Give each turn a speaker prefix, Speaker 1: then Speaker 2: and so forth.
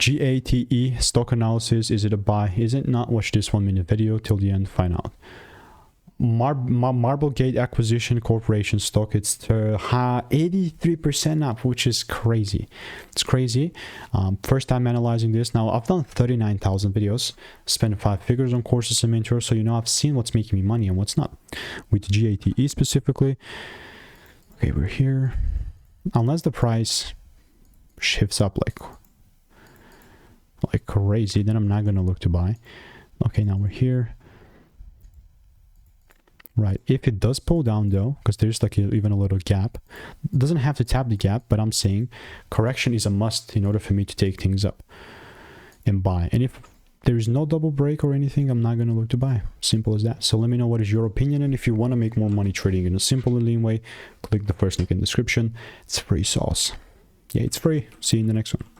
Speaker 1: GATE stock analysis. Is it a buy? Is it not? Watch this 1 minute video till the end, find out. Marblegate Acquisition Corporation stock, it's 83% up, which is crazy. It's crazy. First time analyzing this. Now I've done 39,000 videos, spent 5 figures on courses and mentors, so you know I've seen what's making me money and what's not with GATE specifically. Okay, we're here. Unless the price shifts up like crazy, then I'm not gonna look to buy. Okay, now we're here. Right, if it does pull down though, because there's like even a little gap, doesn't have to tap the gap, but I'm saying correction is a must in order for me to take things up and buy. And if there's no double break or anything, I'm not going to look to buy. Simple as that. So let me know what is your opinion, and if you want to make more money trading in a simple and lean way, click the first link in the description. It's free sauce. Yeah, it's free. See you in the next one.